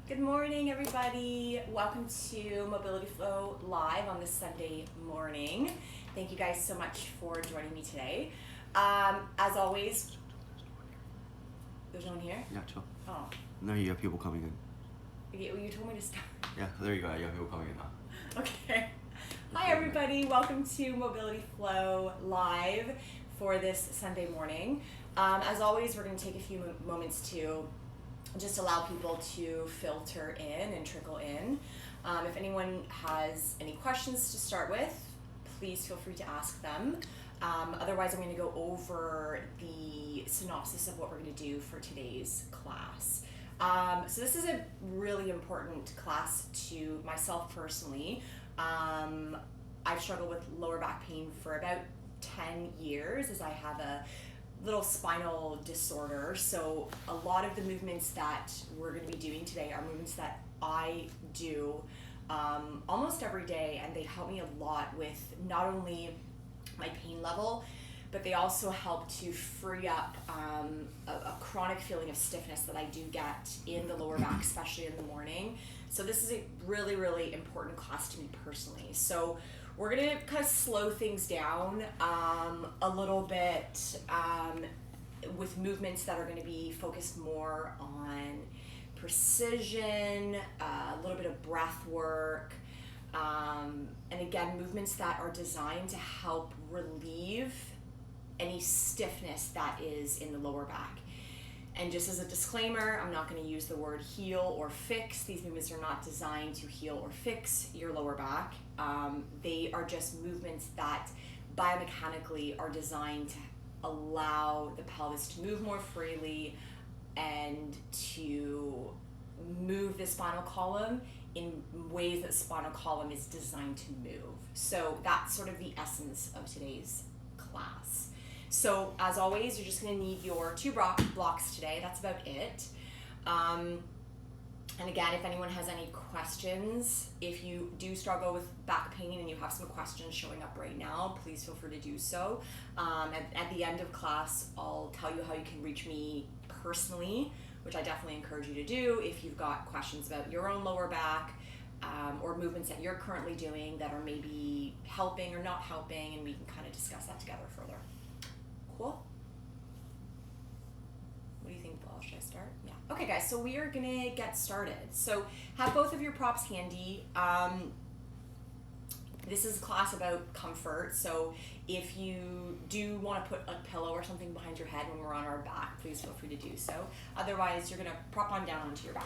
Good morning, everybody. Welcome to Mobility Flow Live on this Sunday morning. Thank you guys so much for joining me today. As always, there's no one here? Yeah, chill. Oh, No, you have people coming in. you told me to start. Yeah, there you go. You have people coming in now. Okay. Hi, everybody. Welcome to Mobility Flow Live for this Sunday morning. As always, we're going to take a few moments to just allow people to filter in and trickle in. If anyone has any questions to start with, please feel free to ask them. Otherwise, I'm going to go over the synopsis of what we're going to do for today's class. So this is a really important class to myself personally. I've struggled with lower back pain for about 10 years as I have a little spinal disorder. So a lot of the movements that we're going to be doing today are movements that I do almost every day, and they help me a lot with not only my pain level, but they also help to free up a chronic feeling of stiffness that I do get in the lower back, especially in the morning. So this is a really, really important class to me personally. So we're gonna kind of slow things down a little bit with movements that are gonna be focused more on precision, a little bit of breath work, and again, movements that are designed to help relieve any stiffness that is in the lower back. And just as a disclaimer, I'm not going to use the word heal or fix. These movements are not designed to heal or fix your lower back. They are just movements that biomechanically are designed to allow the pelvis to move more freely and to move the spinal column in ways that the spinal column is designed to move. So that's sort of the essence of today's class. So as always, you're just going to need your two blocks today. That's about it. And again, if anyone has any questions, if you do struggle with back pain and you have some questions showing up right now, please feel free to do so. At the end of class, I'll tell you how you can reach me personally, which I definitely encourage you to do if you've got questions about your own lower back or movements that you're currently doing that are maybe helping or not helping, and we can kind of discuss that together further. Cool? What do you think, Paul? Should I start? Yeah. Okay, guys, so we are going to get started. So have both of your props handy. This is a class about comfort, so if you do want to put a pillow or something behind your head when we're on our back, please feel free to do so. Otherwise, you're going to prop on down onto your back.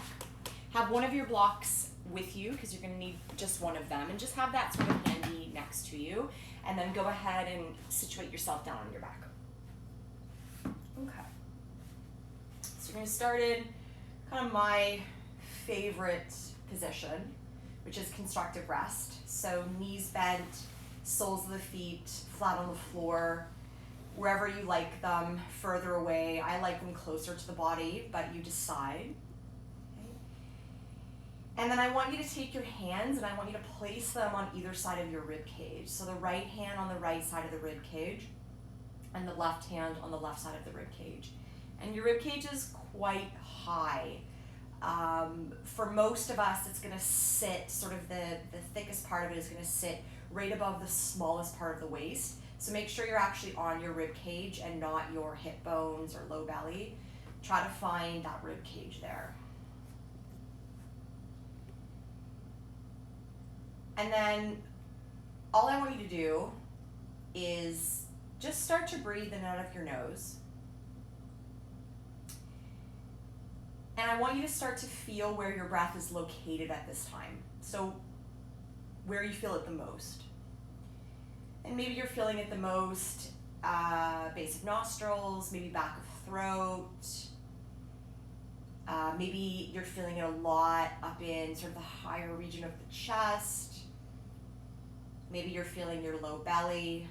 Have one of your blocks with you because you're going to need just one of them, and just have that sort of handy next to you, and then go ahead and situate yourself down on your back. Okay. So we're going to start in kind of my favorite position, which is constructive rest. So knees bent, soles of the feet flat on the floor, wherever you like them, further away. I like them closer to the body, but you decide. Okay. And then I want you to take your hands and I want you to place them on either side of your rib cage. So the right hand on the right side of the rib cage and the left hand on the left side of the rib cage. And your rib cage is quite high. For most of us, it's going to sit, sort of the thickest part of it is going to sit right above the smallest part of the waist. So make sure you're actually on your rib cage and not your hip bones or low belly. Try to find that rib cage there. And then all I want you to do is just start to breathe in and out of your nose. And I want you to start to feel where your breath is located at this time. So where you feel it the most. And maybe you're feeling it the most base of nostrils, maybe back of throat. Maybe you're feeling it a lot up in sort of the higher region of the chest. Maybe you're feeling your low belly.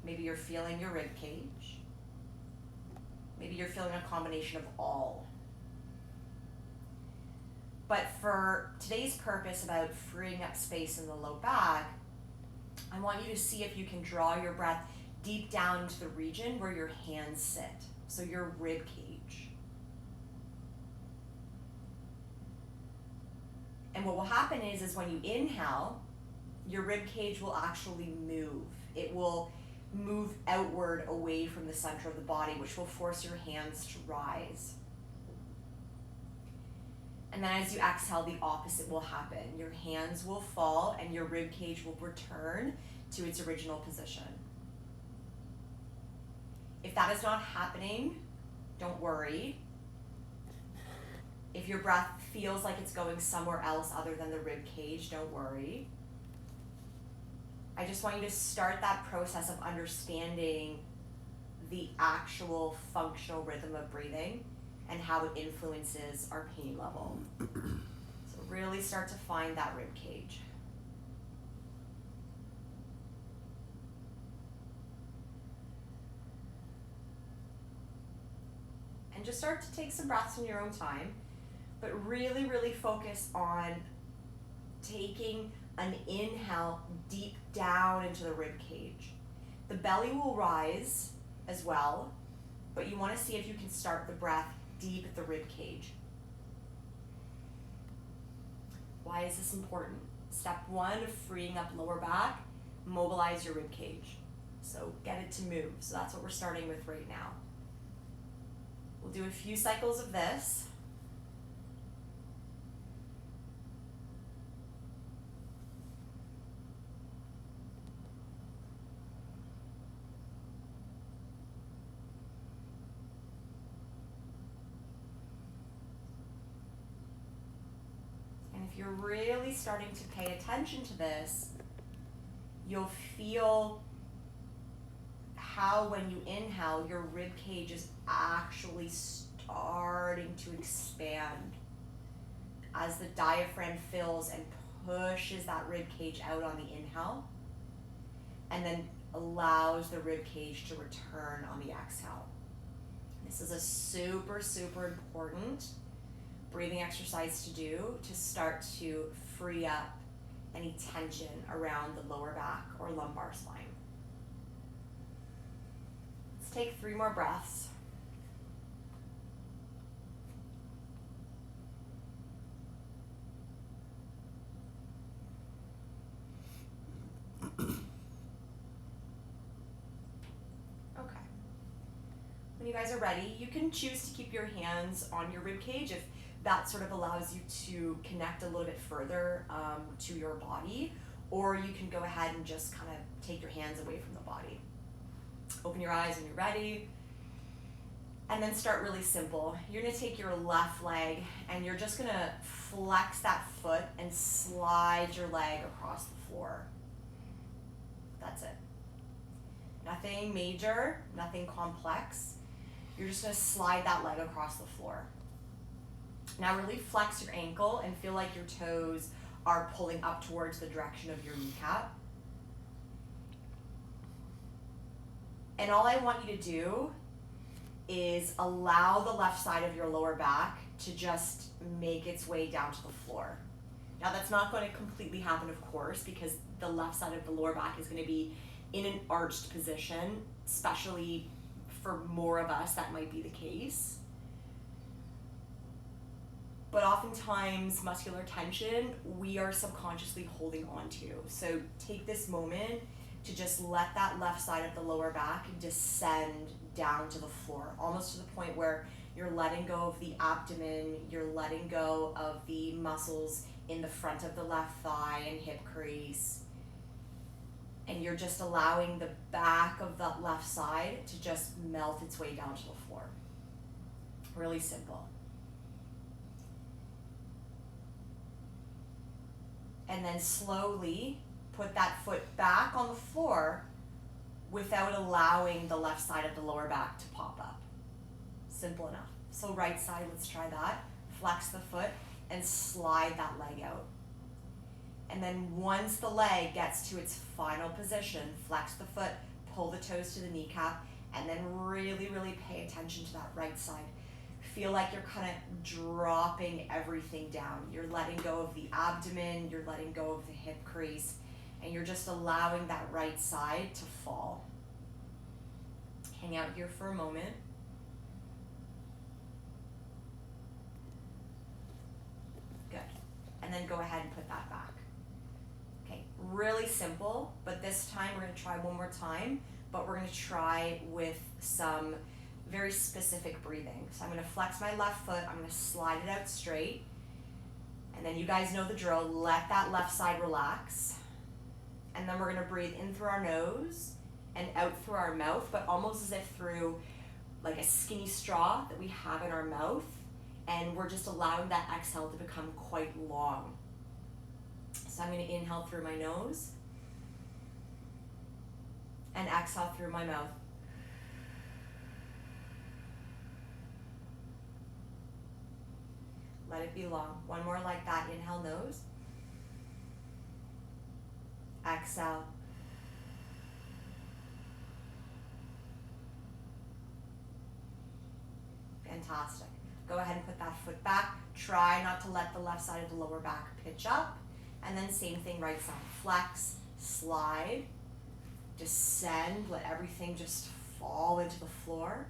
Maybe you're feeling your rib cage. Maybe you're feeling a combination of all. But for today's purpose about freeing up space in the low back, I want you to see if you can draw your breath deep down into the region where your hands sit, so your rib cage. And what will happen is when you inhale, your rib cage will actually move. It will move outward away from the center of the body, which will force your hands to rise. And then as you exhale, the opposite will happen. Your hands will fall and your rib cage will return to its original position. If that is not happening, don't worry. If your breath feels like it's going somewhere else other than the rib cage, don't worry. I just want you to start that process of understanding the actual functional rhythm of breathing and how it influences our pain level. So really start to find that rib cage. And just start to take some breaths in your own time, but really, really focus on taking an inhale deep down into the rib cage. The belly will rise as well, but you want to see if you can start the breath deep at the rib cage. Why is this important? Step one of freeing up lower back, mobilize your rib cage. So get it to move. So that's what we're starting with right now. We'll do a few cycles of this. If you're really starting to pay attention to this, you'll feel how when you inhale, your rib cage is actually starting to expand as the diaphragm fills and pushes that rib cage out on the inhale, and then allows the rib cage to return on the exhale. This is a super, super important breathing exercise to do to start to free up any tension around the lower back or lumbar spine. Let's take 3 more breaths. Okay. When you guys are ready, you can choose to keep your hands on your rib cage if that sort of allows you to connect a little bit further to your body, or you can go ahead and just kind of take your hands away from the body. Open your eyes when you're ready, and then start really simple. You're gonna take your left leg and you're just gonna flex that foot and slide your leg across the floor. That's it. Nothing major, nothing complex. You're just gonna slide that leg across the floor. Now really flex your ankle and feel like your toes are pulling up towards the direction of your kneecap. And all I want you to do is allow the left side of your lower back to just make its way down to the floor. Now that's not going to completely happen, of course, because the left side of the lower back is going to be in an arched position, especially for more of us, that might be the case. But oftentimes, muscular tension, we are subconsciously holding on to. So take this moment to just let that left side of the lower back descend down to the floor, almost to the point where you're letting go of the abdomen, you're letting go of the muscles in the front of the left thigh and hip crease. And you're just allowing the back of that left side to just melt its way down to the floor. Really simple. And then slowly put that foot back on the floor without allowing the left side of the lower back to pop up. Simple enough. So right side, let's try that. Flex the foot and slide that leg out. And then once the leg gets to its final position, flex the foot, pull the toes to the kneecap, and then really, really pay attention to that right side. Feel like you're kind of dropping everything down. You're letting go of the abdomen, you're letting go of the hip crease, and you're just allowing that right side to fall. Hang out here for a moment. Good. And then go ahead and put that back. Okay, really simple, but this time we're gonna try one more time, but we're gonna try with some very specific breathing. So I'm gonna flex my left foot, I'm gonna slide it out straight, and then you guys know the drill, let that left side relax. And then we're gonna breathe in through our nose and out through our mouth, but almost as if through like a skinny straw that we have in our mouth, and we're just allowing that exhale to become quite long. So I'm gonna inhale through my nose and exhale through my mouth. Let it be long. One more like that. Inhale, nose. Exhale. Fantastic. Go ahead and put that foot back. Try not to let the left side of the lower back pitch up. And then same thing, right side. Flex, slide, descend. Let everything just fall into the floor.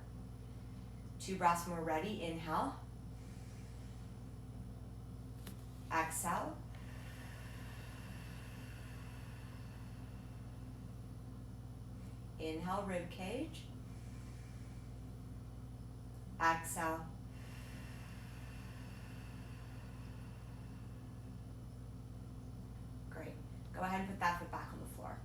2 breaths when we're ready. Inhale. Exhale. Inhale, rib cage. Exhale. Great. Go ahead and put that foot back on the floor.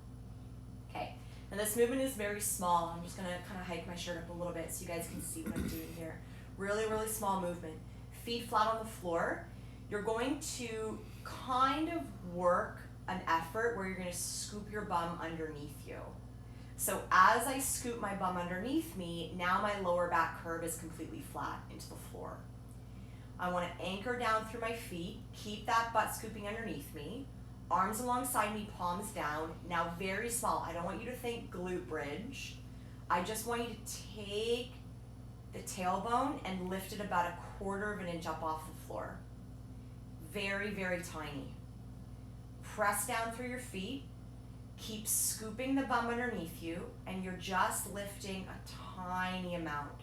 Okay. Now this movement is very small. I'm just going to kind of hike my shirt up a little bit so you guys can see what I'm doing here. Really, really small movement. Feet flat on the floor. You're going to kind of work an effort where you're going to scoop your bum underneath you. So as I scoop my bum underneath me, now my lower back curve is completely flat into the floor. I want to anchor down through my feet, keep that butt scooping underneath me, arms alongside me, palms down. Now very small. I don't want you to think glute bridge. I just want you to take the tailbone and lift it about 1/4 of an inch up off the floor. Very, very tiny. Press down through your feet. Keep scooping the bum underneath you, and you're just lifting a tiny amount.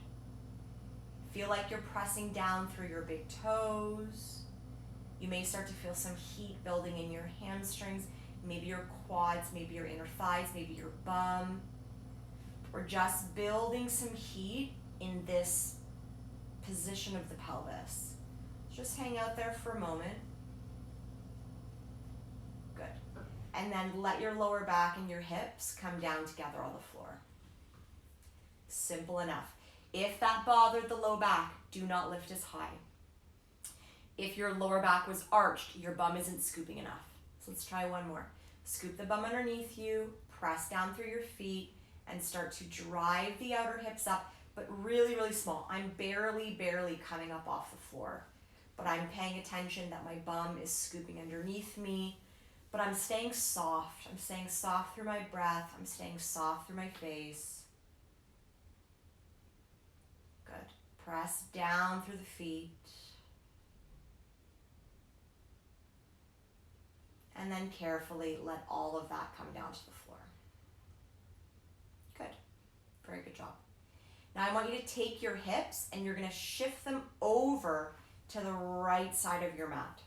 Feel like you're pressing down through your big toes. You may start to feel some heat building in your hamstrings, maybe your quads, maybe your inner thighs, maybe your bum. We're just building some heat in this position of the pelvis. Just hang out there for a moment. Good. And then let your lower back and your hips come down together on the floor. Simple enough. If that bothered the low back, do not lift as high. If your lower back was arched, your bum isn't scooping enough. So let's try one more. Scoop the bum underneath you, press down through your feet, and start to drive the outer hips up, but really, really small. I'm barely coming up off the floor, but I'm paying attention that my bum is scooping underneath me, but I'm staying soft. I'm staying soft through my breath. I'm staying soft through my face. Good. Press down through the feet. And then carefully let all of that come down to the floor. Good. Very good job. Now I want you to take your hips and you're going to shift them over to the right side of your mat.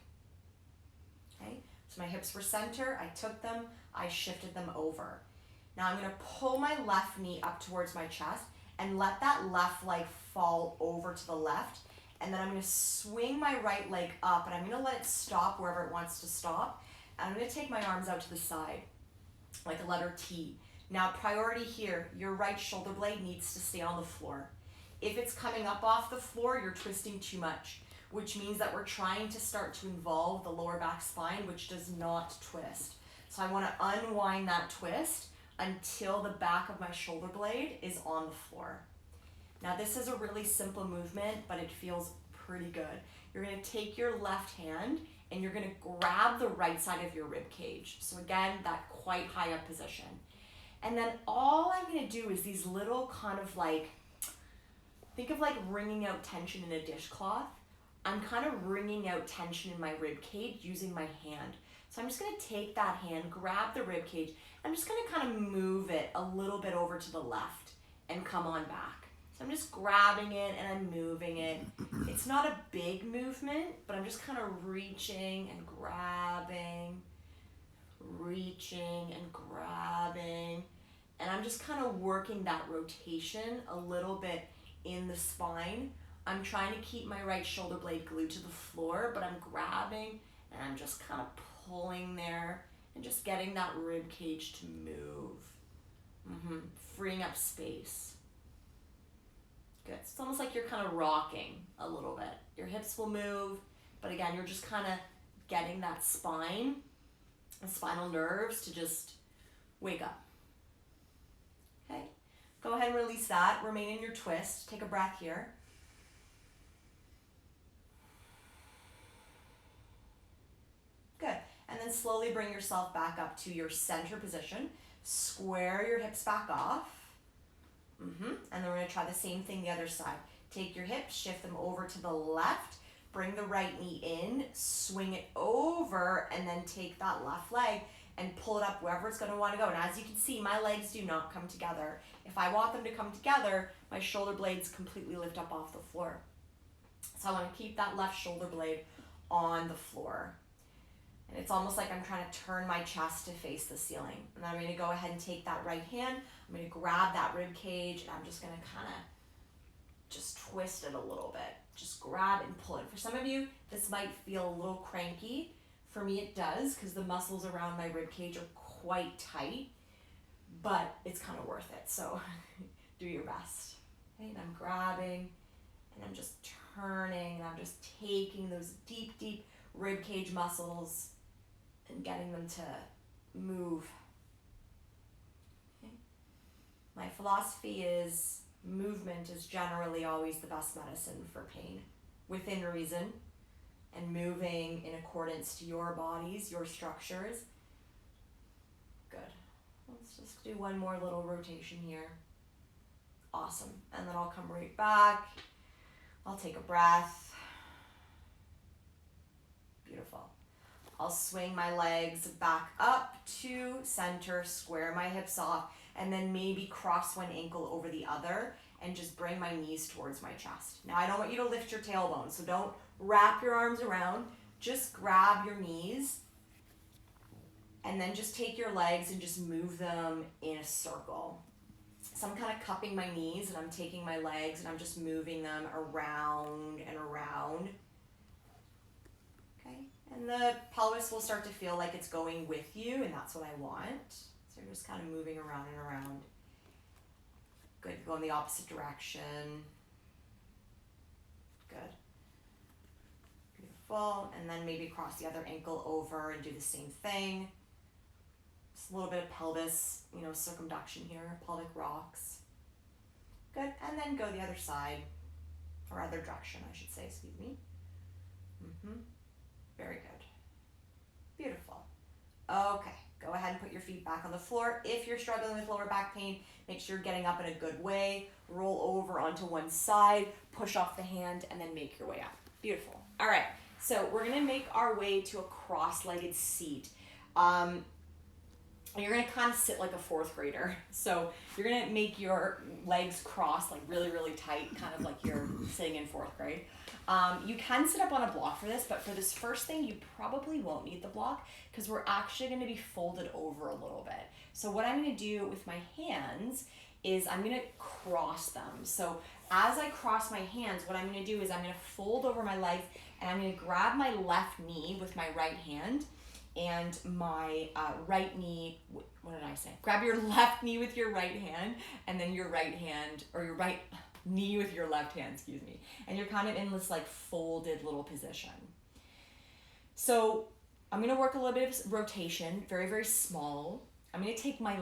Okay? So my hips were center, I took them, I shifted them over. Now I'm going to pull my left knee up towards my chest and let that left leg fall over to the left. And then I'm going to swing my right leg up and I'm going to let it stop wherever it wants to stop. And I'm going to take my arms out to the side like a letter T. Now priority here, your right shoulder blade needs to stay on the floor. If it's coming up off the floor, you're twisting too much, which means that we're trying to start to involve the lower back spine, which does not twist. So I want to unwind that twist until the back of my shoulder blade is on the floor. Now this is a really simple movement, but it feels pretty good. You're going to take your left hand and you're going to grab the right side of your rib cage. So again, that quite high up position. And then all I'm going to do is these little kind of like, think of like wringing out tension in a dishcloth. I'm kind of wringing out tension in my rib cage using my hand. So I'm just going to take that hand, grab the rib cage, I'm just going to kind of move it a little bit over to the left and come on back. So I'm just grabbing it and I'm moving it. It's not a big movement, but I'm just kind of reaching and grabbing, reaching and grabbing. And I'm just kind of working that rotation a little bit in the spine. I'm trying to keep my right shoulder blade glued to the floor, but I'm grabbing and I'm just kind of pulling there and just getting that rib cage to move. Freeing up space. Good. It's almost like you're kind of rocking a little bit. Your hips will move, but again, you're just kind of getting that spine and spinal nerves to just wake up. Okay. Go ahead and release that. Remain in your twist. Take a breath here. Good. And then slowly bring yourself back up to your center position. Square your hips back off. And then we're going to try the same thing the other side. Take your hips, shift them over to the left. Bring the right knee in, swing it over, and then take that left leg and pull it up wherever it's going to want to go. And as you can see, my legs do not come together. If I want them to come together, my shoulder blades completely lift up off the floor. So I want to keep that left shoulder blade on the floor. And it's almost like I'm trying to turn my chest to face the ceiling. And I'm going to go ahead and take that right hand. I'm going to grab that rib cage, and I'm just going to kind of just twist it a little bit. Just grab and pull it. For some of you, this might feel a little cranky. For me, it does, because the muscles around my rib cage are quite tight, but it's kind of worth it. So do your best. Okay, and I'm grabbing, and I'm just turning, and I'm just taking those deep, deep rib cage muscles and getting them to move. Okay. My philosophy is movement is generally always the best medicine for pain, within reason, and moving in accordance to your bodies, your structures. Good. Let's just do one more little rotation here. Awesome. And then I'll come right back. I'll take a breath. Beautiful. I'll swing my legs back up to center, square my hips off, and then maybe cross one ankle over the other and just bring my knees towards my chest. Now, I don't want you to lift your tailbone, so don't wrap your arms around. Just grab your knees and then just take your legs and just move them in a circle. So I'm kind of cupping my knees and I'm taking my legs and I'm just moving them around and around. Okay, and the pelvis will start to feel like it's going with you, and that's what I want. So you're just kind of moving around and around. Good, go in the opposite direction. Good. Beautiful, and then maybe cross the other ankle over and do the same thing. Just a little bit of pelvis, circumduction here, pelvic rocks. Good, and then go the other side, or other direction, I should say, excuse me. Very good. Beautiful. Okay, go ahead and put your feet back on the floor. If you're struggling with lower back pain, make sure you're getting up in a good way. Roll over onto one side, push off the hand, and then make your way up. Beautiful. All right, so we're gonna make our way to a cross-legged seat. You're gonna kind of sit like a fourth grader. So you're gonna make your legs cross like really, really tight, kind of like you're sitting in fourth grade. You can sit up on a block for this, but for this first thing, you probably won't need the block because we're actually gonna be folded over a little bit. So what I'm gonna do with my hands is I'm gonna cross them. So as I cross my hands, what I'm gonna do is I'm gonna fold over my legs and I'm gonna grab my left knee with my right hand and my right knee, what did I say? Grab your left knee with your right hand and then your right hand, or your right knee with your left hand, excuse me. And you're kind of in this like folded little position. So I'm gonna work a little bit of rotation, very, very small. I'm gonna take my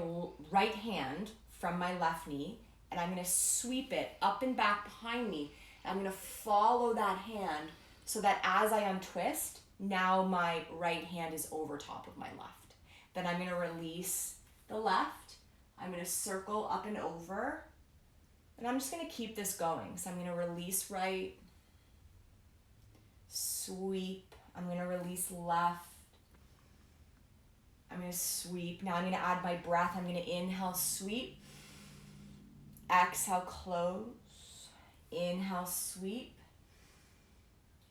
right hand from my left knee and I'm gonna sweep it up and back behind me. And I'm gonna follow that hand so that as I untwist, now my right hand is over top of my left. Then I'm gonna release the left. I'm gonna circle up and over. And I'm just gonna keep this going. So I'm gonna release right, sweep. I'm gonna release left. I'm gonna sweep. Now I'm gonna add my breath. I'm gonna inhale, sweep. Exhale, close. Inhale, sweep.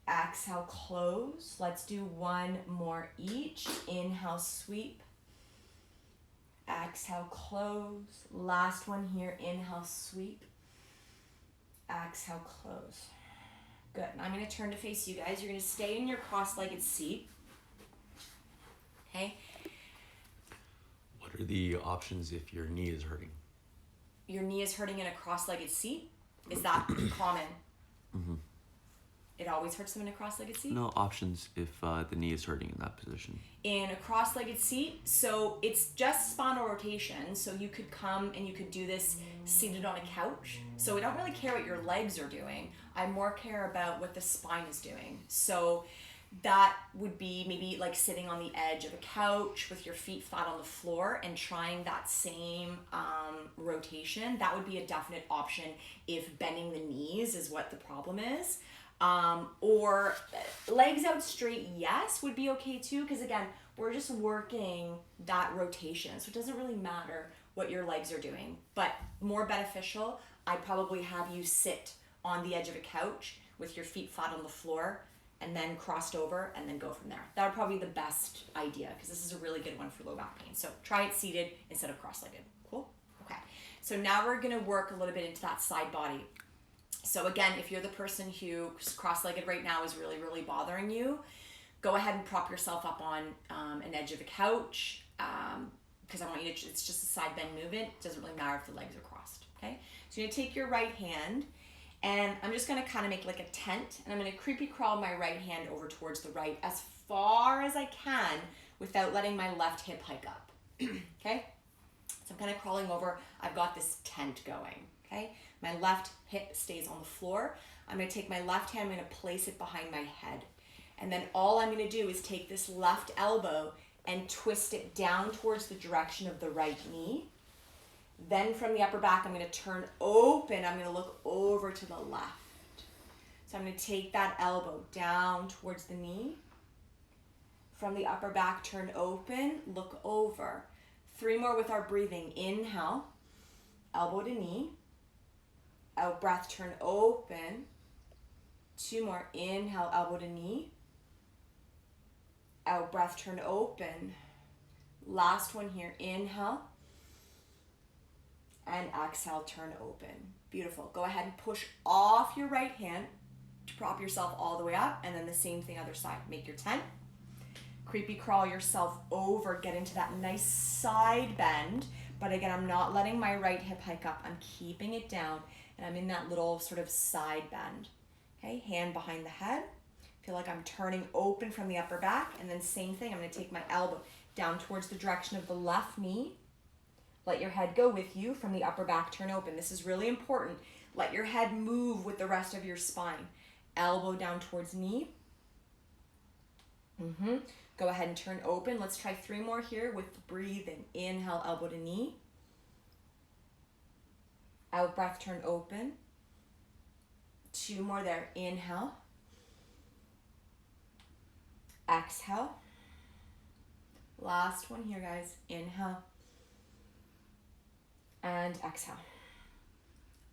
Exhale, close. Let's do one more each. Inhale, sweep. Exhale, close. Last one here. Inhale, sweep. Exhale, close. Good. And I'm going to turn to face you guys. You're going to stay in your cross-legged seat. Okay? What are the options if your knee is hurting? Your knee is hurting in a cross-legged seat? Is that common? Mm-hmm. It always hurts them in a cross-legged seat? No, options if the knee is hurting in that position. In a cross-legged seat, so it's just spinal rotation, so you could come and you could do this seated on a couch. So I don't really care what your legs are doing. I more care about what the spine is doing. So that would be maybe like sitting on the edge of a couch with your feet flat on the floor and trying that same rotation. That would be a definite option if bending the knees is what the problem is. Or legs out straight, yes, would be okay too, because again, we're just working that rotation, so it doesn't really matter what your legs are doing. But more beneficial, I'd probably have you sit on the edge of a couch with your feet flat on the floor and then crossed over and then go from there. That would probably be the best idea, because this is a really good one for low back pain. So try it seated instead of cross-legged. Cool? Okay. So now we're gonna work a little bit into that side body. So again, if you're the person who's cross-legged right now is really, really bothering you, go ahead and prop yourself up on an edge of a couch, because I want you to, it's just a side bend movement. It doesn't really matter if the legs are crossed, okay? So you're gonna take your right hand, and I'm just gonna kind of make like a tent, and I'm gonna creepy crawl my right hand over towards the right as far as I can without letting my left hip hike up, okay? So I'm kind of crawling over, I've got this tent going, okay? My left hip stays on the floor. I'm gonna take my left hand, I'm gonna place it behind my head. And then all I'm gonna do is take this left elbow and twist it down towards the direction of the right knee. Then from the upper back, I'm gonna turn open, I'm gonna look over to the left. So I'm gonna take that elbow down towards the knee. From the upper back, turn open, look over. 3 more with our breathing. Inhale, elbow to knee. Out breath, turn open. 2 more. Inhale, elbow to knee. Out breath, turn open. Last one here. Inhale. And exhale, turn open. Beautiful. Go ahead and push off your right hand to prop yourself all the way up. And then the same thing other side. Make your tent. Creepy crawl yourself over. Get into that nice side bend. But again, I'm not letting my right hip hike up. I'm keeping it down. And I'm in that little sort of side bend. Okay, hand behind the head. Feel like I'm turning open from the upper back. And then same thing, I'm gonna take my elbow down towards the direction of the left knee. Let your head go with you. From the upper back, turn open. This is really important. Let your head move with the rest of your spine. Elbow down towards knee. Go ahead and turn open. Let's try 3 more here with breathing. Inhale, elbow to knee. Out breath, turn open. 2 more there. Inhale. Exhale. Last one here, guys. Inhale. And exhale.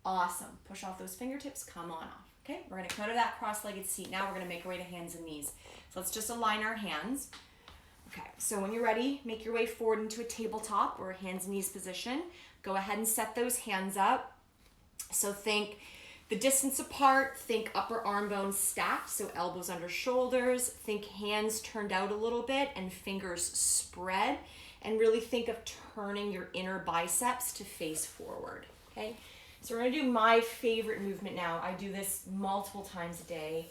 Awesome. Push off those fingertips. Come on off. Okay, we're going to come out of that cross-legged seat. Now we're going to make our way to hands and knees. So let's just align our hands. Okay, so when you're ready, make your way forward into a tabletop or a hands and knees position. Go ahead and set those hands up. So think the distance apart, think upper arm bones stacked, so elbows under shoulders. Think hands turned out a little bit and fingers spread. And really think of turning your inner biceps to face forward, okay? So we're gonna do my favorite movement now. I do this multiple times a day.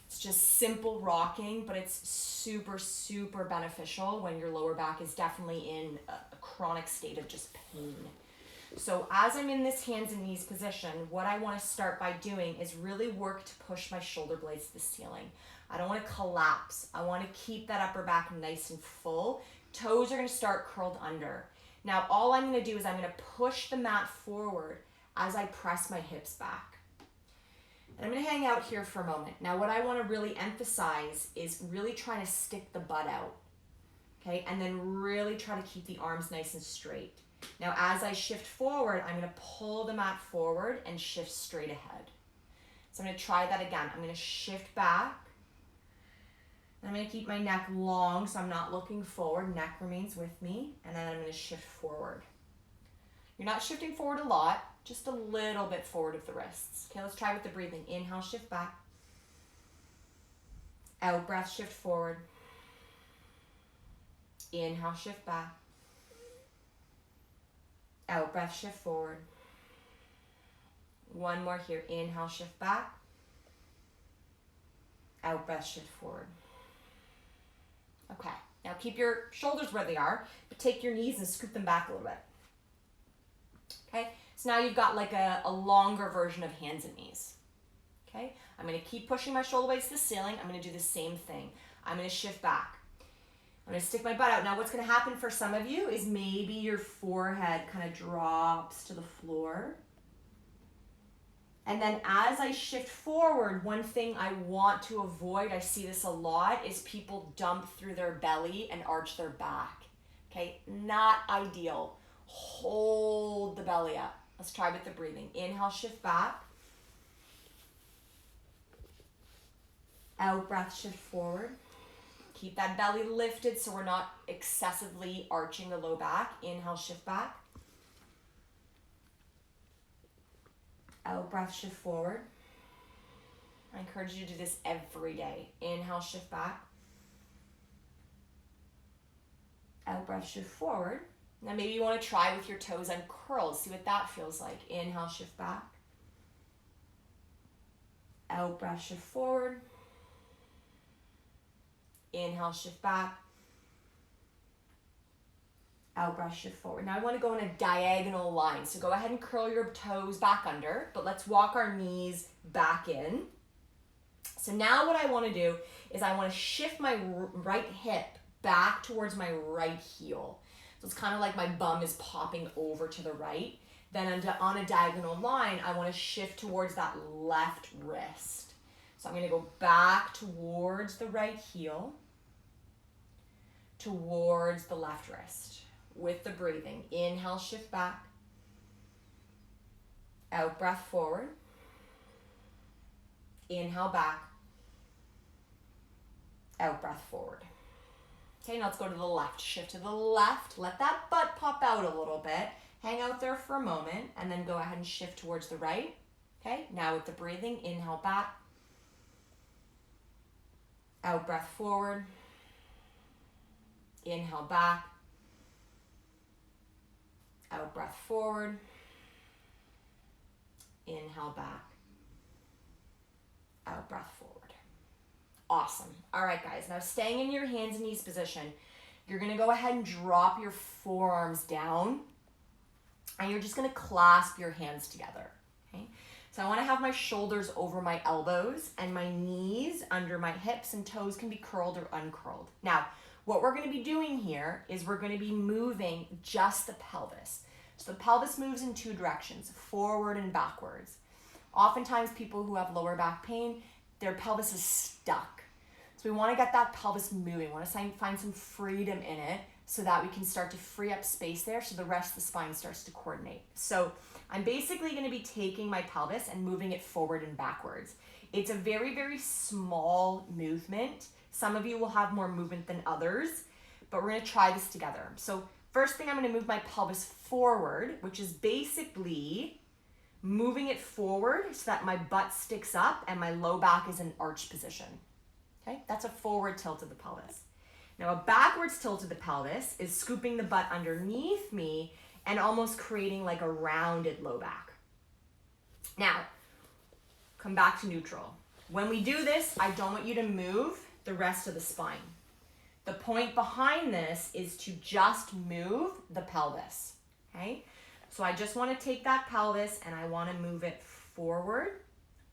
It's just simple rocking, but it's super, super beneficial when your lower back is definitely in a chronic state of just pain. So as I'm in this hands and knees position, what I want to start by doing is really work to push my shoulder blades to the ceiling. I don't want to collapse. I want to keep that upper back nice and full. Toes are going to start curled under. Now all I'm going to do is I'm going to push the mat forward as I press my hips back. And I'm going to hang out here for a moment. Now what I want to really emphasize is really trying to stick the butt out. Okay, and then really try to keep the arms nice and straight. Now as I shift forward, I'm going to pull the mat forward and shift straight ahead. So I'm going to try that again. I'm going to shift back. I'm going to keep my neck long so I'm not looking forward. Neck remains with me. And then I'm going to shift forward. You're not shifting forward a lot, just a little bit forward of the wrists. Okay, let's try with the breathing. Inhale, shift back. Out breath, shift forward. Inhale, shift back. Out breath, shift forward. One more here. Inhale, shift back. Out breath, shift forward. Okay, now keep your shoulders where they are, but take your knees and scoop them back a little bit. Okay, so now you've got like a longer version of hands and knees. Okay, I'm going to keep pushing my shoulder blades to the ceiling. I'm going to do the same thing. I'm going to shift back. I'm going to stick my butt out. Now what's going to happen for some of you is maybe your forehead kind of drops to the floor. And then as I shift forward, one thing I want to avoid, I see this a lot, is people dump through their belly and arch their back. Okay, not ideal. Hold the belly up. Let's try with the breathing. Inhale, shift back. Out breath, shift forward. Keep that belly lifted so we're not excessively arching the low back. Inhale, shift back. Out breath, shift forward. I encourage you to do this every day. Inhale, shift back. Out breath, shift forward. Now maybe you want to try with your toes uncurled. See what that feels like. Inhale, shift back. Out breath, shift forward. Inhale, shift back. Out breath, shift forward. Now I want to go in a diagonal line. So go ahead and curl your toes back under, but let's walk our knees back in. So now what I want to do is I want to shift my right hip back towards my right heel. So it's kind of like my bum is popping over to the right. Then on a diagonal line, I want to shift towards that left wrist. So I'm going to go back towards the right heel, towards the left wrist. With the breathing. Inhale, shift back. Out breath forward. Inhale back. Out breath forward. Okay, now let's go to the left. Shift to the left. Let that butt pop out a little bit. Hang out there for a moment and then go ahead and shift towards the right. Okay, now with the breathing, inhale back. Out breath forward. Inhale back. Out breath forward. Inhale back. Out breath forward. Awesome. All right, guys. Now staying in your hands and knees position, you're going to go ahead and drop your forearms down and you're just going to clasp your hands together. Okay. So I want to have my shoulders over my elbows and my knees under my hips, and toes can be curled or uncurled. Now, what we're going to be doing here is we're going to be moving just the pelvis. So the pelvis moves in two directions, forward and backwards. Oftentimes people who have lower back pain, their pelvis is stuck. So we want to get that pelvis moving. We want to find some freedom in it so that we can start to free up space there so the rest of the spine starts to coordinate. So I'm basically going to be taking my pelvis and moving it forward and backwards. It's a very, very small movement. Some of you will have more movement than others, but we're going to try this together. So first thing, I'm going to move my pelvis forward, which is basically moving it forward so that my butt sticks up and my low back is in arch position. Okay, that's a forward tilt of the pelvis. Now a backwards tilt of the pelvis is scooping the butt underneath me and almost creating like a rounded low back. Now, come back to neutral. When we do this, I don't want you to move the rest of the spine. The point behind this is to just move the pelvis, okay? So I just want to take that pelvis and I want to move it forward,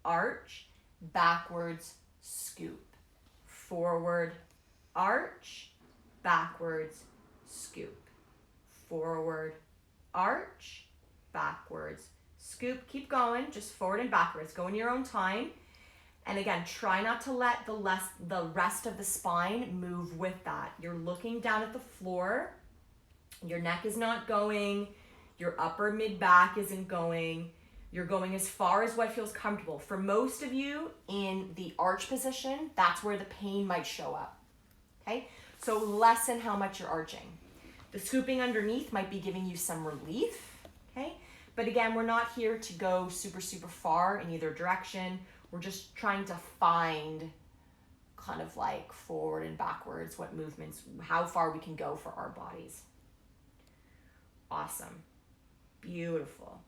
arch, backwards, scoop. Forward, arch, backwards, scoop. Forward, arch, backwards, scoop. Keep going, just forward and backwards. Go in your own time. And again, try not to let the rest of the spine move with that. You're looking down at the floor. Your neck is not going. Your upper mid back isn't going. You're going as far as what feels comfortable. For most of you in the arch position, that's where the pain might show up, okay? So lessen how much you're arching. The scooping underneath might be giving you some relief, okay? But again, we're not here to go super, super far in either direction. We're just trying to find kind of like forward and backwards, what movements, how far we can go for our bodies. Awesome. Beautiful.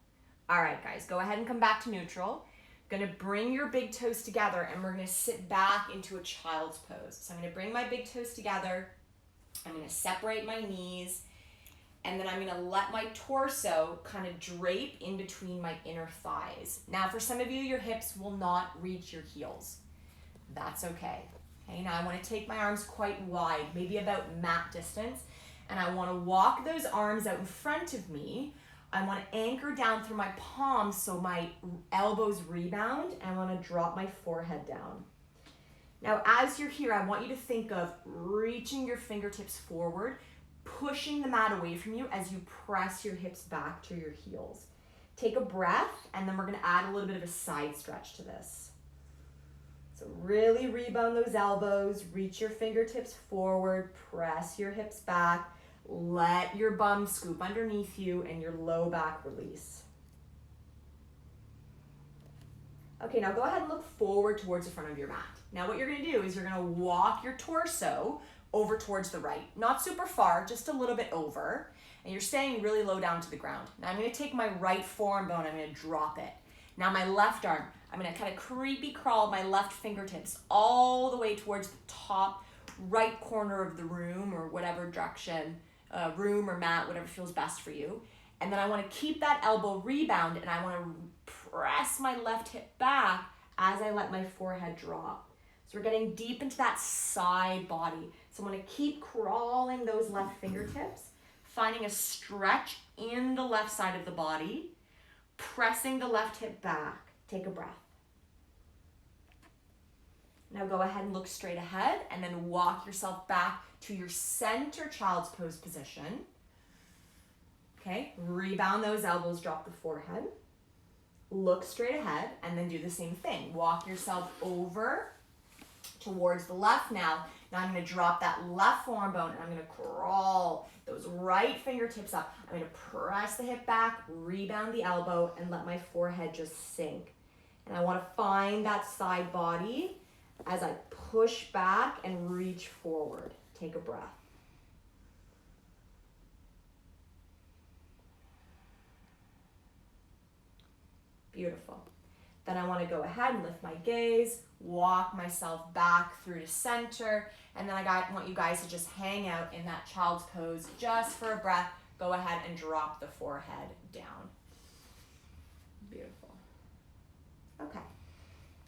All right, guys, go ahead and come back to neutral. Gonna bring your big toes together and we're gonna sit back into a child's pose. So I'm gonna bring my big toes together. I'm gonna separate my knees and then I'm gonna let my torso kind of drape in between my inner thighs. Now, for some of you, your hips will not reach your heels. That's okay. Okay, now I wanna take my arms quite wide, maybe about mat distance, and I wanna walk those arms out in front of me. I want to anchor down through my palms so my elbows rebound, and I want to drop my forehead down. Now, as you're here, I want you to think of reaching your fingertips forward, pushing the mat away from you as you press your hips back to your heels. Take a breath, and then we're going to add a little bit of a side stretch to this. So really rebound those elbows, reach your fingertips forward, press your hips back. Let your bum scoop underneath you and your low back release. Okay, now go ahead and look forward towards the front of your mat. Now what you're gonna do is you're gonna walk your torso over towards the right. Not super far, just a little bit over. And you're staying really low down to the ground. Now I'm gonna take my right forearm bone, I'm gonna drop it. Now my left arm, I'm gonna kind of creepy crawl my left fingertips all the way towards the top right corner of the room or whatever direction, room or mat, whatever feels best for you. And then I want to keep that elbow rebound and I want to press my left hip back as I let my forehead drop. So we're getting deep into that side body. So I'm going to keep crawling those left fingertips, finding a stretch in the left side of the body, pressing the left hip back. Take a breath. Now go ahead and look straight ahead and then walk yourself back to your center child's pose position. Okay, rebound those elbows, drop the forehead. Look straight ahead and then do the same thing. Walk yourself over towards the left now. Now I'm gonna drop that left forearm bone and I'm gonna crawl those right fingertips up. I'm gonna press the hip back, rebound the elbow and let my forehead just sink. And I wanna find that side body as I push back and reach forward. Take a breath. Beautiful. Then I want to go ahead and lift my gaze, walk myself back through to center, and then I want you guys to just hang out in that child's pose just for a breath. Go ahead and drop the forehead down. Beautiful. Okay.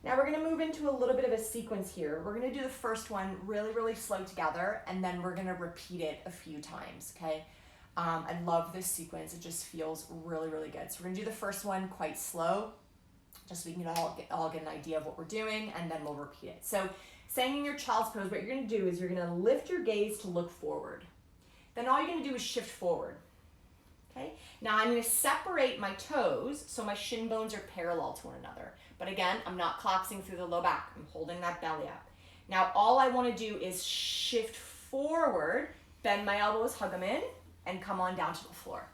Now we're gonna move into a little bit of a sequence here. We're gonna do the first one really, really slow together, and then we're gonna repeat it a few times, okay? I love this sequence. It just feels really, really good. So we're gonna do the first one quite slow, just so we can all get an idea of what we're doing, and then we'll repeat it. So staying in your child's pose, what you're gonna do is you're gonna lift your gaze to look forward. Then all you're gonna do is shift forward, okay? Now I'm gonna separate my toes so my shin bones are parallel to one another. But again, I'm not collapsing through the low back. I'm holding that belly up. Now all I wanna do is shift forward, bend my elbows, hug them in, and come on down to the floor,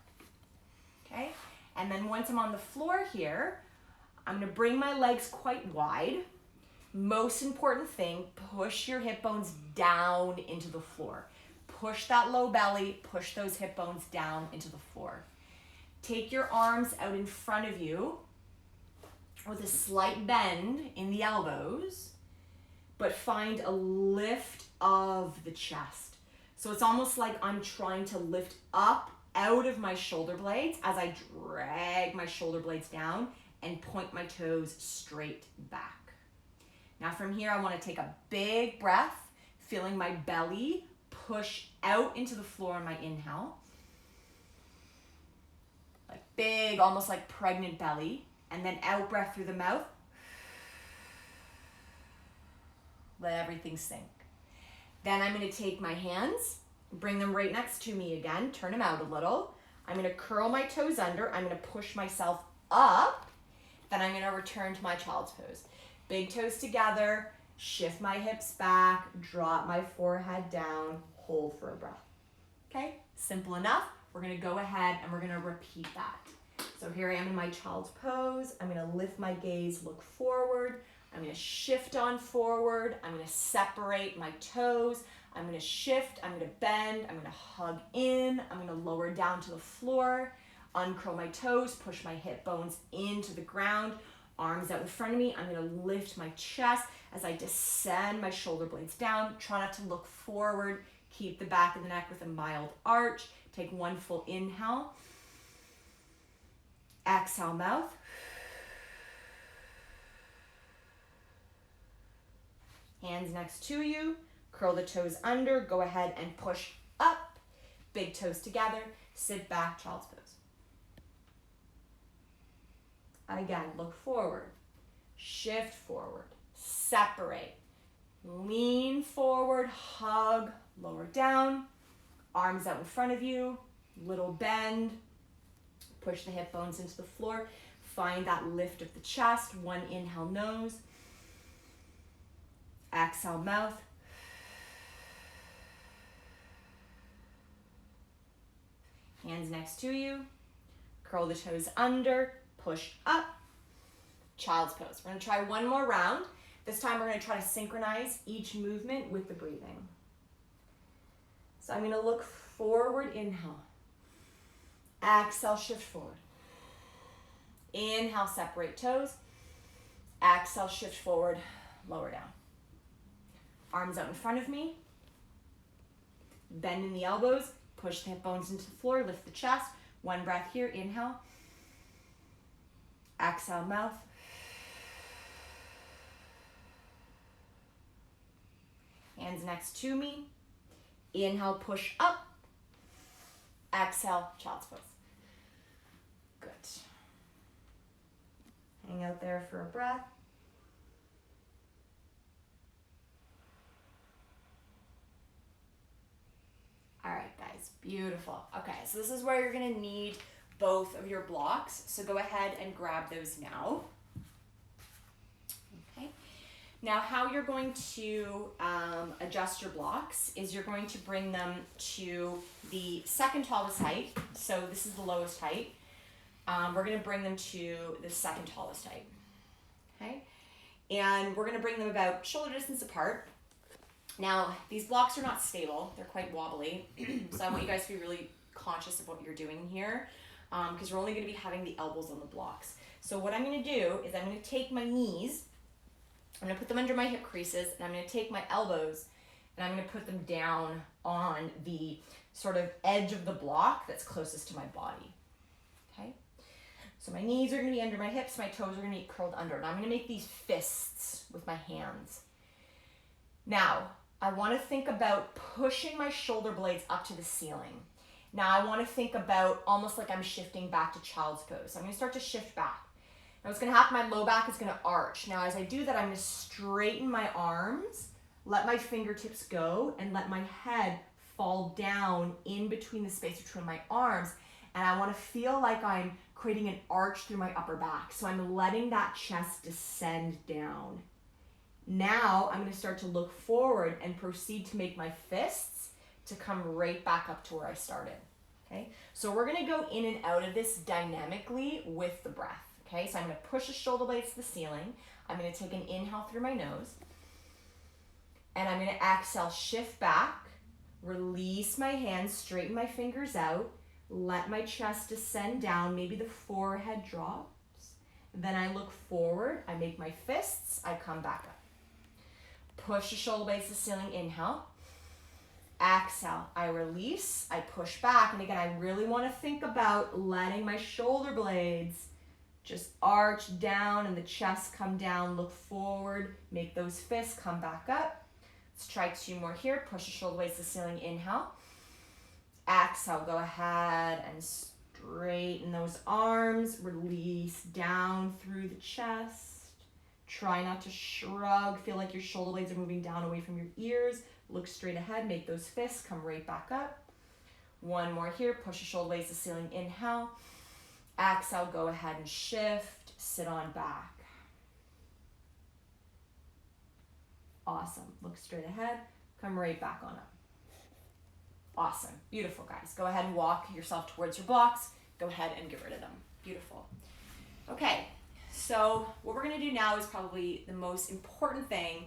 okay? And then once I'm on the floor here, I'm gonna bring my legs quite wide. Most important thing, push your hip bones down into the floor. Push that low belly, push those hip bones down into the floor. Take your arms out in front of you with a slight bend in the elbows, but find a lift of the chest. So it's almost like I'm trying to lift up out of my shoulder blades as I drag my shoulder blades down and point my toes straight back. Now from here, I want to take a big breath, feeling my belly push out into the floor on my inhale. Like big, almost like pregnant belly. And then out breath through the mouth. Let everything sink. Then I'm going to take my hands, bring them right next to me again, turn them out a little. I'm going to curl my toes under. I'm going to push myself up. Then I'm gonna return to my child's pose. Big toes together, shift my hips back, drop my forehead down, hold for a breath. Okay, simple enough. We're gonna go ahead and we're gonna repeat that. So here I am in my child's pose. I'm gonna lift my gaze, look forward. I'm gonna shift on forward. I'm gonna separate my toes. I'm gonna shift, I'm gonna bend, I'm gonna hug in. I'm gonna lower down to the floor, uncurl my toes, push my hip bones into the ground, arms out in front of me. I'm gonna lift my chest as I descend my shoulder blades down. Try not to look forward. Keep the back of the neck with a mild arch. Take one full inhale. Exhale, mouth. Hands next to you. Curl the toes under. Go ahead and push up. Big toes together. Sit back, child's pose. Again, look forward. Shift forward. Separate. Lean forward. Hug. Lower down. Arms out in front of you. Little bend. Push the hip bones into the floor. Find that lift of the chest. One inhale, nose. Exhale, mouth. Hands next to you. Curl the toes under. Push up. Child's pose. We're going to try one more round. This time we're going to try to synchronize each movement with the breathing. So I'm going to look forward, inhale. Exhale, shift forward. Inhale, separate toes. Exhale, shift forward, lower down. Arms out in front of me. Bend in the elbows. Push the hip bones into the floor. Lift the chest. One breath here. Inhale. Exhale, mouth. Hands next to me. Inhale, push up. Exhale, child's pose. Good. Hang out there for a breath. All right, guys, beautiful. Okay, so this is where you're gonna need both of your blocks. So go ahead and grab those now. Okay. Now how you're going to adjust your blocks is you're going to bring them to the second tallest height. So this is the lowest height. We're gonna bring them to the second tallest height, okay? And we're gonna bring them about shoulder distance apart. Now, these blocks are not stable, they're quite wobbly. So I want you guys to be really conscious of what you're doing here because you're only gonna be having the elbows on the blocks. So what I'm gonna do is I'm gonna take my knees, I'm gonna put them under my hip creases, and I'm gonna take my elbows and I'm gonna put them down on the sort of edge of the block that's closest to my body, okay? So my knees are gonna be under my hips, my toes are gonna be curled under, and I'm gonna make these fists with my hands. Now, I wanna think about pushing my shoulder blades up to the ceiling. Now I wanna think about almost like I'm shifting back to child's pose. So I'm gonna start to shift back. Now what's gonna happen, my low back is gonna arch. Now as I do that, I'm gonna straighten my arms, let my fingertips go, and let my head fall down in between the space between my arms. And I wanna feel like I'm creating an arch through my upper back. So I'm letting that chest descend down. Now I'm gonna start to look forward and proceed to make my fists to come right back up to where I started, okay? So we're gonna go in and out of this dynamically with the breath, okay? So I'm gonna push the shoulder blades to the ceiling. I'm gonna take an inhale through my nose. And I'm gonna exhale, shift back, release my hands, straighten my fingers out, let my chest descend down, maybe the forehead drops. Then I look forward, I make my fists, I come back up. Push the shoulder blades to the ceiling, inhale. Exhale, I release, I push back. And again, I really wanna think about letting my shoulder blades just arch down and the chest come down, look forward, make those fists come back up. Let's try 2 more here. Push the shoulder blades to the ceiling, inhale. Exhale, go ahead and straighten those arms, release down through the chest. Try not to shrug, feel like your shoulder blades are moving down away from your ears. Look straight ahead, make those fists come right back up. 1 more here, push the shoulder blades to the ceiling, inhale. Exhale, go ahead and shift. sit on back. Awesome. Look straight ahead. Come right back on up. Awesome. Beautiful, guys. Go ahead and walk yourself towards your blocks. Go ahead and get rid of them. Beautiful. Okay, so what we're going to do now is probably the most important thing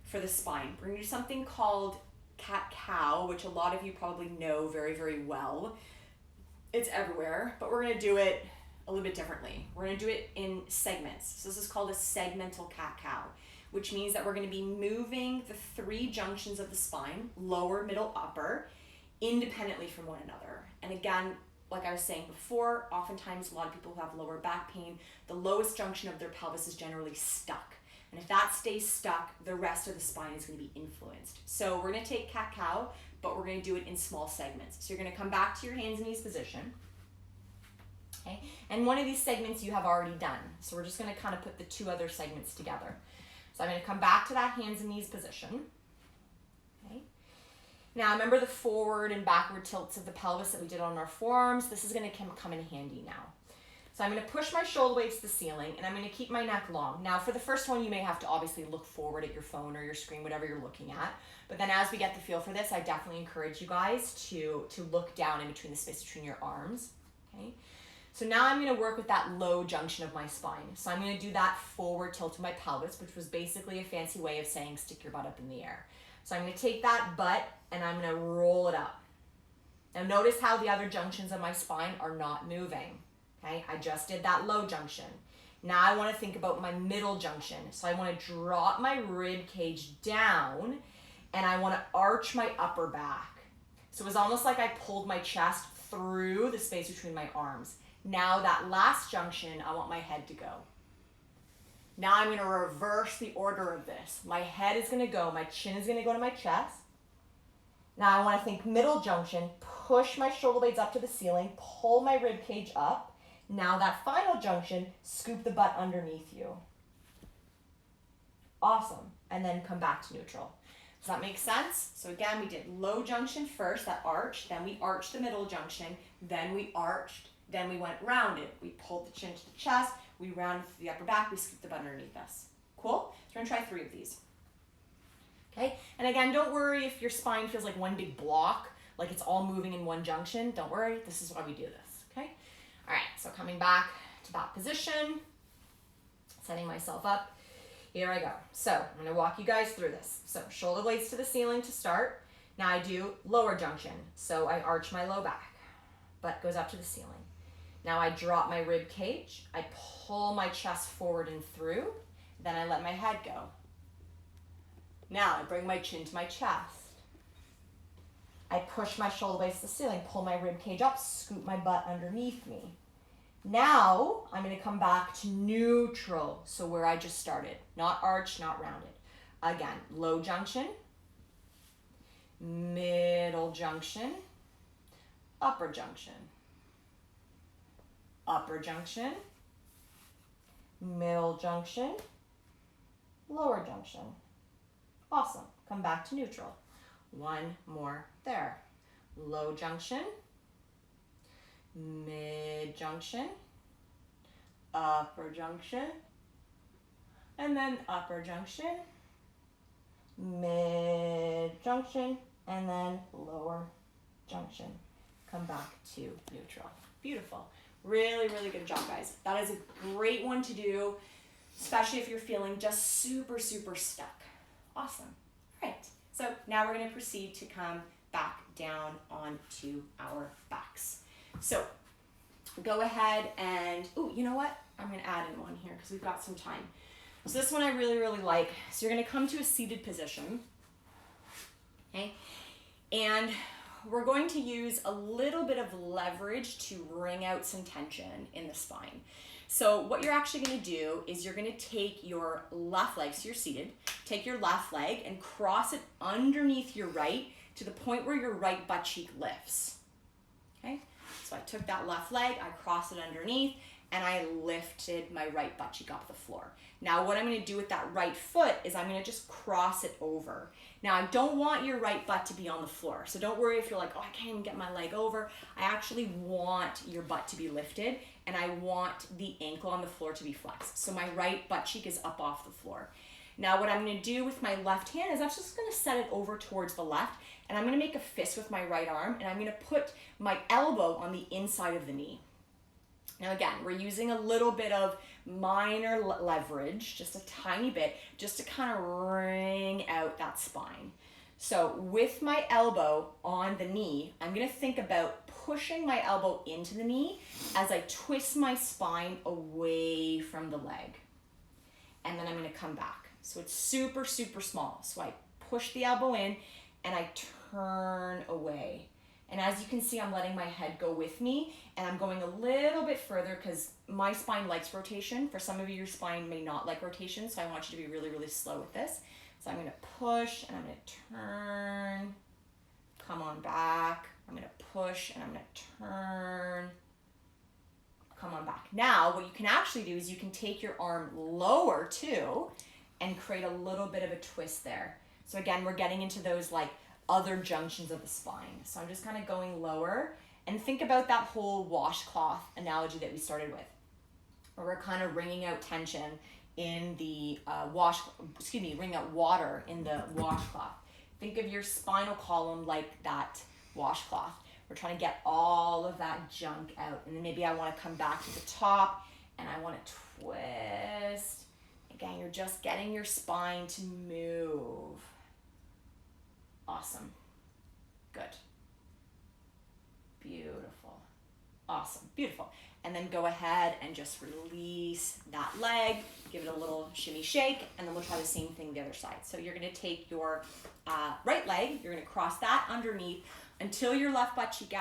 for the spine. We're going to do something called cat-cow, which a lot of you probably know very, very well. It's everywhere, but we're going to do it a little bit differently. We're going to do it in segments. So this is called a segmental cat-cow, which means that we're going to be moving the three junctions of the spine, lower, middle, upper, independently from one another. And again, like I was saying before, oftentimes a lot of people who have lower back pain, the lowest junction of their pelvis is generally stuck. And if that stays stuck, the rest of the spine is going to be influenced. So we're going to take cat-cow, but we're going to do it in small segments. So you're going to come back to your hands and knees position. Okay? And one of these segments you have already done. So we're just going to kind of put the two other segments together. So I'm going to come back to that hands and knees position. Okay? Now remember the forward and backward tilts of the pelvis that we did on our forearms. This is going to come in handy now. So I'm going to push my shoulder blades to the ceiling and I'm going to keep my neck long. Now for the first one, you may have to obviously look forward at your phone or your screen, whatever you're looking at. But then as we get the feel for this, I definitely encourage you guys to look down in between the space between your arms. Okay. So now I'm going to work with that low junction of my spine. So I'm going to do that forward tilt of my pelvis, which was basically a fancy way of saying stick your butt up in the air. So I'm going to take that butt and I'm going to roll it up. Now notice how the other junctions of my spine are not moving. Okay, I just did that low junction. Now I want to think about my middle junction. So I want to drop my rib cage down and I want to arch my upper back. So it was almost like I pulled my chest through the space between my arms. Now that last junction, I want my head to go. Now I'm going to reverse the order of this. My head is going to go, my chin is going to go to my chest. Now I want to think middle junction, push my shoulder blades up to the ceiling, pull my rib cage up. Now that final junction, scoop the butt underneath you. Awesome. And then come back to neutral. Does that make sense? So again, we did low junction first, that arch, then we arched the middle junction, then we arched, then we went rounded. We pulled the chin to the chest, we rounded through the upper back, we scooped the butt underneath us. Cool? So we're gonna try 3 of these. Okay, and again, don't worry if your spine feels like one big block, like it's all moving in one junction. Don't worry, this is why we do this, okay? All right, so coming back to that position, setting myself up. Here I go. So I'm gonna walk you guys through this. So shoulder blades to the ceiling to start. Now I do lower junction. So I arch my low back, butt goes up to the ceiling. Now I drop my rib cage. I pull my chest forward and through. Then I let my head go. Now I bring my chin to my chest. I push my shoulder blades to the ceiling, pull my rib cage up, scoop my butt underneath me. Now I'm going to come back to neutral, so where I just started. Not arched, not rounded. Again, low junction, middle junction, upper junction, upper junction, middle junction, lower junction. Awesome. Come back to neutral. One more there. Low junction, mid junction, upper junction, and then upper junction, mid junction, and then lower junction. Come back to neutral. Beautiful. Really, really good job, guys. That is a great one to do, especially if you're feeling just super, super stuck. Awesome. All right. So now we're going to proceed to come back down onto our backs. So go ahead and, oh, you know what? I'm going to add in one here because we've got some time. So this one I really, really like. So you're going to come to a seated position. Okay. And we're going to use a little bit of leverage to wring out some tension in the spine. So what you're actually going to do is you're going to take your left leg, so you're seated, take your left leg and cross it underneath your right to the point where your right butt cheek lifts. Okay? So I took that left leg, I crossed it underneath, and I lifted my right butt cheek off the floor. Now what I'm gonna do with that right foot is I'm gonna just cross it over. Now I don't want your right butt to be on the floor, so don't worry if you're like, oh, I can't even get my leg over. I actually want your butt to be lifted, and I want the ankle on the floor to be flexed. So my right butt cheek is up off the floor. Now what I'm gonna do with my left hand is I'm just gonna set it over towards the left, and I'm gonna make a fist with my right arm, and I'm gonna put my elbow on the inside of the knee. Now again, we're using a little bit of minor leverage, just a tiny bit, just to kind of wring out that spine. So with my elbow on the knee, I'm gonna think about pushing my elbow into the knee as I twist my spine away from the leg. And then I'm gonna come back. So it's super, super small. So I push the elbow in and I turn away. And as you can see, I'm letting my head go with me, and I'm going a little bit further because my spine likes rotation. For some of you, your spine may not like rotation, so I want you to be really, really slow with this. So I'm gonna push, and I'm gonna turn, come on back. I'm gonna push, and I'm gonna turn, come on back. Now, what you can actually do is you can take your arm lower too, and create a little bit of a twist there. So again, we're getting into those like other junctions of the spine. So I'm just kind of going lower, and think about that whole washcloth analogy that we started with, where we're kind of wringing out tension in the wringing out water in the washcloth. Think of your spinal column like that washcloth. We're trying to get all of that junk out, and then maybe I want to come back to the top and I want to twist. Again, you're just getting your spine to move. Awesome. Good. Beautiful. Awesome. Beautiful. And then go ahead and just release that leg. Give it a little shimmy shake, and then we'll try the same thing the other side. So you're going to take your right leg, you're going to cross that underneath until your left butt cheek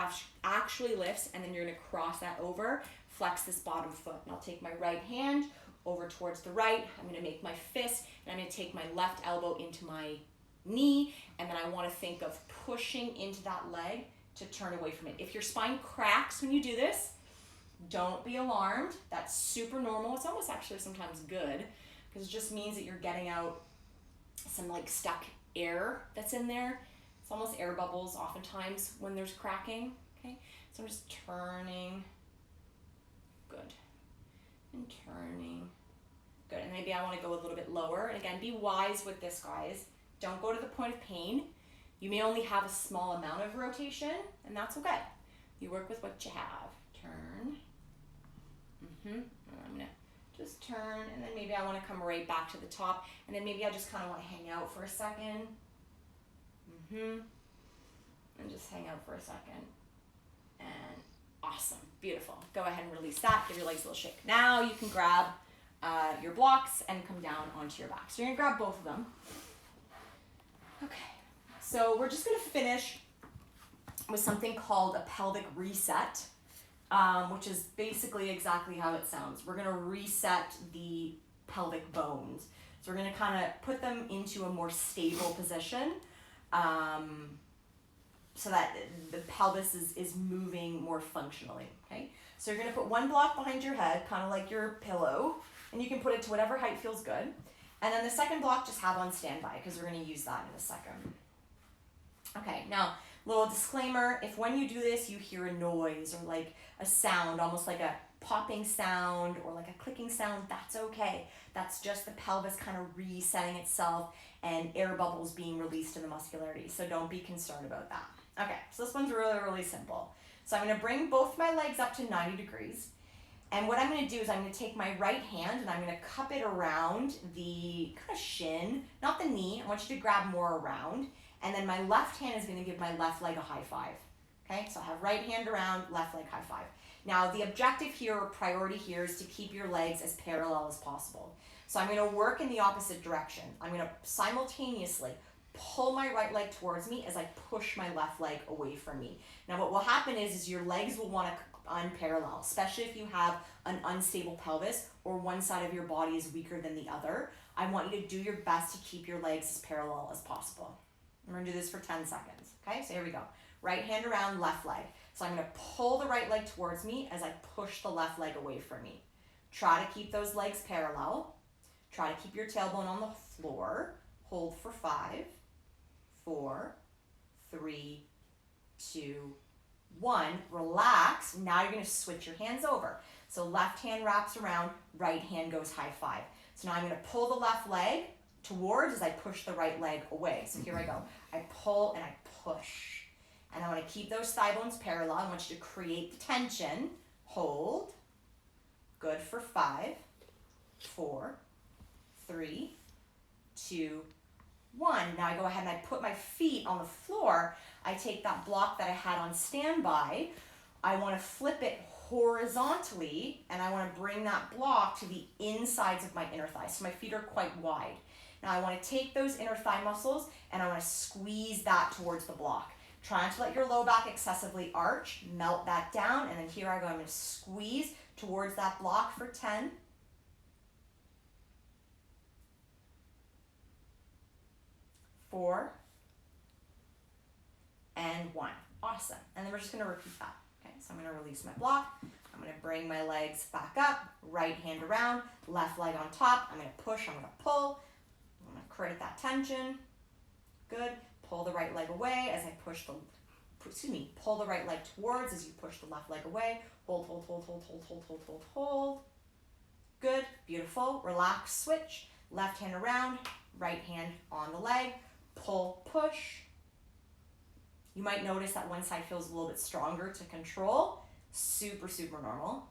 actually lifts, and then you're going to cross that over, flex this bottom foot. And I'll take my right hand over towards the right. I'm going to make my fist, and I'm going to take my left elbow into my knee, and then I want to think of pushing into that leg to turn away from it. If your spine cracks when you do this, don't be alarmed. That's super normal. It's almost actually sometimes good, because it just means that you're getting out some like stuck air that's in there. It's almost air bubbles oftentimes when there's cracking. Okay, so I'm just turning. Good. And turning. Good. And maybe I want to go a little bit lower. And again, be wise with this, guys. Don't go to the point of pain. You may only have a small amount of rotation, and that's okay. You work with what you have. Turn. And I'm gonna just turn, and then maybe I want to come right back to the top, and then maybe I just kind of want to hang out for a second. And just hang out for a second. And awesome. Beautiful. Go ahead and release that. Give your legs a little shake. Now you can grab your blocks and come down onto your back. So you're gonna grab both of them. Okay, so we're just gonna finish with something called a pelvic reset, which is basically exactly how it sounds. We're gonna reset the pelvic bones. So we're gonna kind of put them into a more stable position, so that the pelvis is moving more functionally, okay? So you're gonna put one block behind your head, kind of like your pillow, and you can put it to whatever height feels good. And then the second block just have on standby, because we're gonna use that in a second. Okay, now, little disclaimer, if when you do this you hear a noise or like a sound, almost like a popping sound or like a clicking sound, that's okay. That's just the pelvis kind of resetting itself and air bubbles being released in the muscularity, so don't be concerned about that. Okay, so this one's really, really simple. So I'm gonna bring both my legs up to 90 degrees. And what I'm going to do is I'm going to take my right hand and I'm going to cup it around the kind of shin, not the knee. I want you to grab more around. And then my left hand is going to give my left leg a high five. Okay, so I have right hand around, left leg high five. Now the objective here, or priority here, is to keep your legs as parallel as possible. So I'm going to work in the opposite direction. I'm going to simultaneously pull my right leg towards me as I push my left leg away from me. Now what will happen is your legs will want to unparallel, especially if you have an unstable pelvis or one side of your body is weaker than the other. I want you to do your best to keep your legs as parallel as possible. we're gonna do this for 10 seconds. Okay, so here we go. Right hand around, left leg. So I'm gonna pull the right leg towards me as I push the left leg away from me. Try to keep those legs parallel. Try to keep your tailbone on the floor. Hold for 5, 4, 3, 2, 1. Relax. Now you're gonna switch your hands over. So left hand wraps around, right hand goes high five. So now I'm gonna pull the left leg towards as I push the right leg away. So here I go. I pull and I push. And I want to keep those thigh bones parallel. I want you to create the tension. Hold. Good for 5, 4, 3, 2, 1. Now I go ahead and I put my feet on the floor. I take that block that I had on standby. I want to flip it horizontally, and I want to bring that block to the insides of my inner thighs. So my feet are quite wide. Now I want to take those inner thigh muscles and I want to squeeze that towards the block. Try not to let your low back excessively arch. Melt that down, and then here I go. I'm going to squeeze towards that block for 10. 4 and 1. Awesome. And then we're just going to repeat that. Okay, so I'm going to release my block. I'm going to bring my legs back up, right hand around, left leg on top. I'm going to push, I'm going to pull. I'm going to create that tension. Good. Pull the right leg away as I push the, pull the right leg towards as you push the left leg away. Hold, hold, hold, hold, hold, hold, hold, hold, hold. Good. Beautiful. Relax, switch. Left hand around, right hand on the leg. Pull, push. You might notice that one side feels a little bit stronger to control. Super, super normal.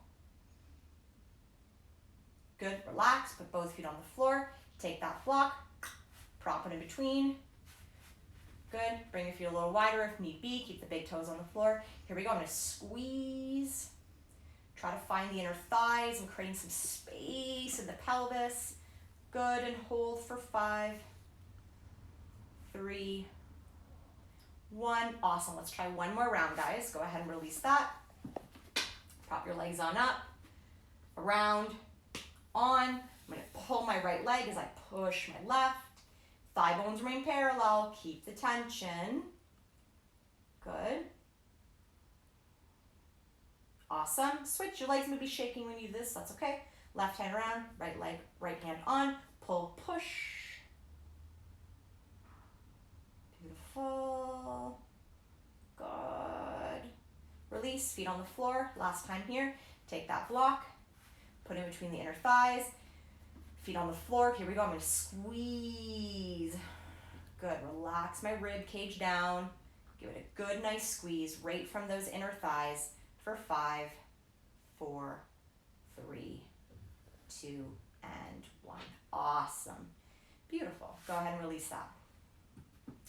Good, relax, put both feet on the floor. Take that block, prop it in between. Good, bring your feet a little wider if need be. Keep the big toes on the floor. Here we go, I'm gonna squeeze. Try to find the inner thighs and creating some space in the pelvis. Good, and hold for 5, 3, 1. Awesome, let's try one more round, guys. Go ahead and release that. Prop your legs on up, around, on. I'm gonna pull my right leg as I push my left. Thigh bones remain parallel, keep the tension. Good. Awesome. Switch, your legs may be shaking when you do this, that's okay. Left hand around, right leg, right hand on, pull, push. Beautiful. Good. Release, feet on the floor. Last time here. Take that block, put it in between the inner thighs. Feet on the floor. Here we go. I'm going to squeeze. Good. Relax my rib cage down. Give it a good, nice squeeze right from those inner thighs for 5, 4, 3, 2, and 1. Awesome. Beautiful. Go ahead and release that.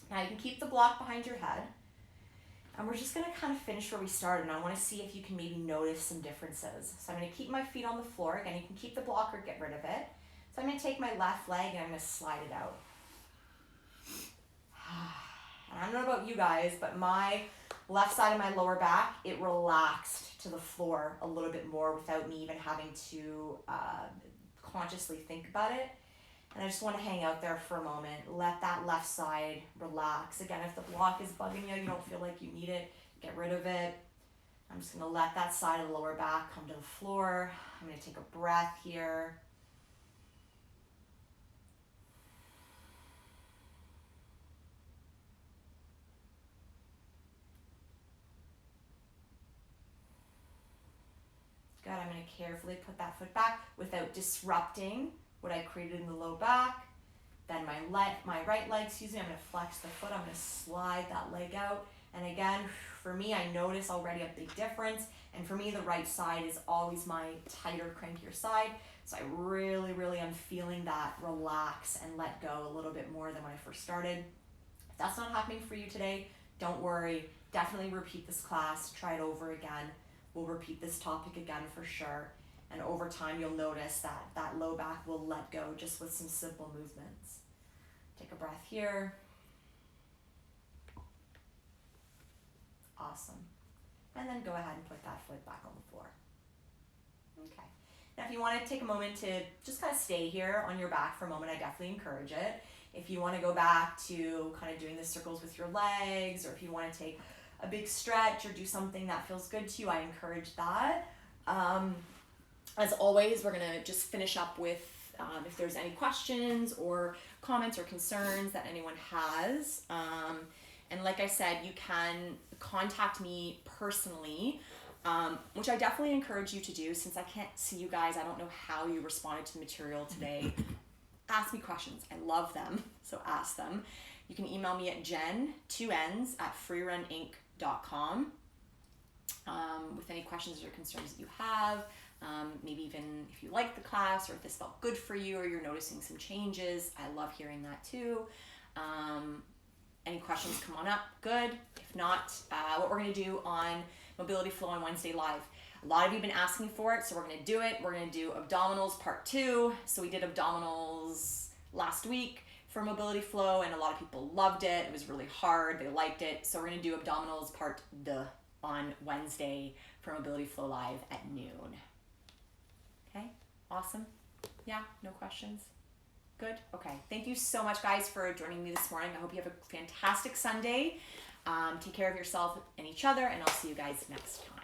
Now you can keep the block behind your head. And we're just going to kind of finish where we started, and I want to see if you can maybe notice some differences. So I'm going to keep my feet on the floor. Again, you can keep the block or get rid of it. So I'm going to take my left leg and I'm going to slide it out. And I don't know about you guys, but my left side of my lower back, it relaxed to the floor a little bit more without me even having to consciously think about it. And I just want to hang out there for a moment. Let that left side relax. Again, if the block is bugging you, you don't feel like you need it, get rid of it. I'm just going to let that side of the lower back come to the floor. I'm going to take a breath here. Good, I'm going to carefully put that foot back without disrupting what I created in the low back. Then my right leg, I'm going to flex the foot. I'm going to slide that leg out. And again, for me, I notice already a big difference. And for me, the right side is always my tighter, crankier side. So I really, really am feeling that relax and let go a little bit more than when I first started. If that's not happening for you today, don't worry. Definitely repeat this class. Try it over again. We'll repeat this topic again for sure. And over time, you'll notice that that low back will let go just with some simple movements. Take a breath here. Awesome. And then go ahead and put that foot back on the floor. Okay. Now, if you want to take a moment to just kind of stay here on your back for a moment, I definitely encourage it. If you want to go back to kind of doing the circles with your legs, or if you want to take a big stretch or do something that feels good to you, I encourage that. As always, we're going to just finish up with if there's any questions or comments or concerns that anyone has. And like I said, you can contact me personally, which I definitely encourage you to do. Since I can't see you guys, I don't know how you responded to the material today. Ask me questions. I love them, so ask them. You can email me at jen2ns@freeruninc.com with any questions or concerns that you have. Maybe even if you like the class, or if this felt good for you, or you're noticing some changes. I love hearing that too. Any questions, come on up. Good. If not, what we're going to do on Mobility Flow on Wednesday Live. A lot of you have been asking for it, so we're going to do it. We're going to do abdominals part 2. So we did abdominals last week for Mobility Flow, and a lot of people loved it. It was really hard. They liked it. So we're going to do abdominals part 2 on Wednesday for Mobility Flow Live at noon. Okay, awesome. Yeah, no questions? Good? Okay. Thank you so much, guys, for joining me this morning. I hope you have a fantastic Sunday. Take care of yourself and each other, and I'll see you guys next time.